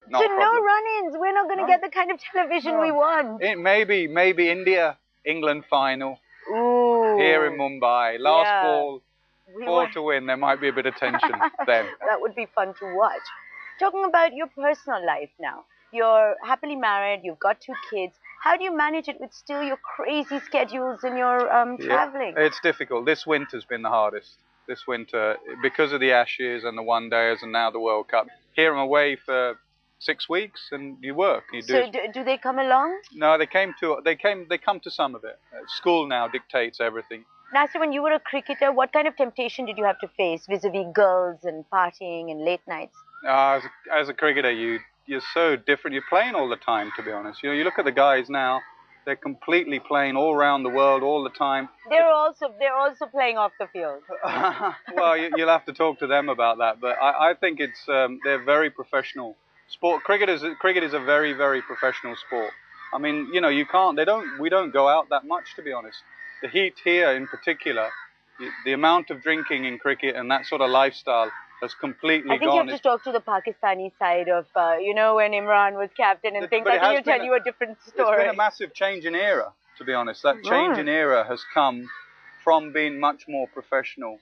Not So a no problem. run-ins. We're not going to get the kind of television we want. Maybe India, England final Ooh. here in Mumbai. Last Yeah. ball, We 4 want- to win. There might be a bit of tension then. That would be fun to watch. Talking about your personal life now. You're happily married. You've got 2 kids. How do you manage it with still your crazy schedules and your traveling? Yeah, it's difficult. This winter's been the hardest. This winter, because of the Ashes and the One Days and now the World Cup. Here I'm away for 6 weeks and you work. So do they come along? No, they come to some of it. School now dictates everything. Nasser, when you were a cricketer, what kind of temptation did you have to face vis-a-vis girls and partying and late nights? As a cricketer, you're so different. You're playing all the time, to be honest. You look at the guys now; they're completely playing all around the world all the time. They're also playing off the field. Well, you'll have to talk to them about that. But I think they're very professional sport. Cricket is a very, very professional sport. I mean, we don't go out that much, to be honest. The heat here in particular, the amount of drinking in cricket and that sort of lifestyle has completely gone. I think you have to talk to the Pakistani side of, when Imran was captain and things. I think he'll tell you a different story. It's been a massive change in era, to be honest. That change in era has come from being much more professional.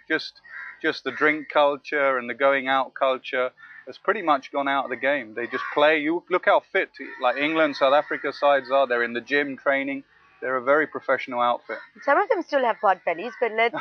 Just the drink culture and the going out culture has pretty much gone out of the game. They just play. You look how fit, like England, South Africa sides are. They're in the gym training. They're a very professional outfit. Some of them still have pot bellies, but let's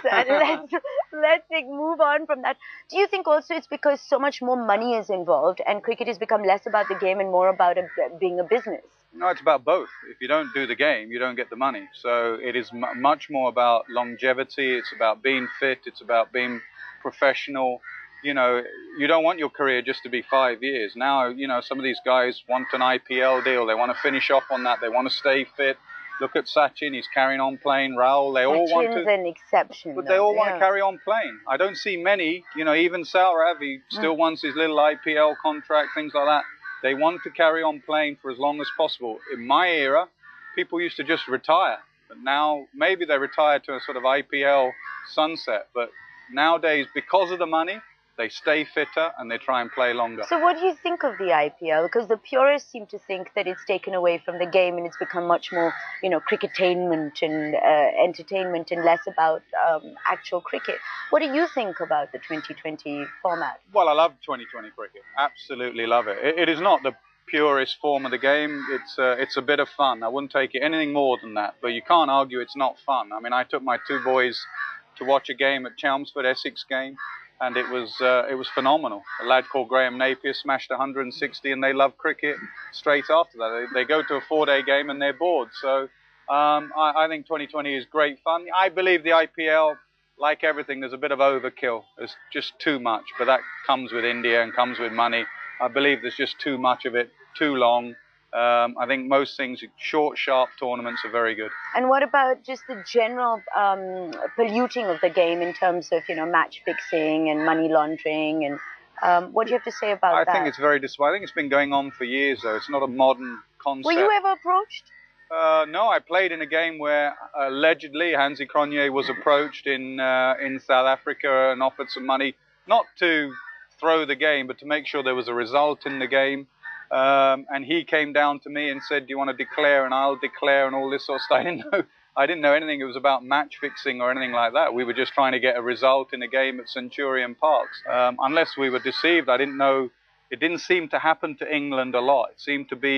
move on from that. Do you think also it's because so much more money is involved and cricket has become less about the game and more about being a business? No, it's about both. If you don't do the game, you don't get the money. So it is much more about longevity. It's about being fit. It's about being professional. You don't want your career just to be 5 years. Now, some of these guys want an IPL deal. They want to finish off on that. They want to stay fit. Look at Sachin, he's carrying on playing. Rahul, they all want to. Sachin's an exception. But they all want to carry on playing. I don't see many, even Saurav, he still wants his little IPL contract, things like that. They want to carry on playing for as long as possible. In my era, people used to just retire. But now, maybe they retire to a sort of IPL sunset. But nowadays, because of the money, they stay fitter and they try and play longer. So what do you think of the IPL? Because the purists seem to think that it's taken away from the game and it's become much more, cricketainment and entertainment and less about actual cricket. What do you think about the 2020 format? Well, I love 2020 cricket. Absolutely love it. It is not the purest form of the game. It's a bit of fun. I wouldn't take it anything more than that. But you can't argue it's not fun. I mean, I took my 2 boys to watch a game at Chelmsford, Essex game. And it was phenomenal. A lad called Graham Napier smashed 160 and they love cricket straight after that. They go to a 4-day game and they're bored. So I think 2020 is great fun. I believe the IPL, like everything, there's a bit of overkill. There's just too much, but that comes with India and comes with money. I believe there's just too much of it, too long. I think most things, short, sharp tournaments are very good. And what about just the general polluting of the game in terms of, match fixing and money laundering? And what do you have to say about that? I think it's very disappointing. I think it's been going on for years, though. It's not a modern concept. Were you ever approached? No, I played in a game where allegedly Hansi Cronje was approached in South Africa and offered some money, not to throw the game, but to make sure there was a result in the game. And he came down to me and said, do you want to declare? And I'll declare and all this sort of stuff. I didn't know anything. It was about match fixing or anything like that. We were just trying to get a result in a game at Centurion Parks. Unless we were deceived, I didn't know. It didn't seem to happen to England a lot. It seemed to be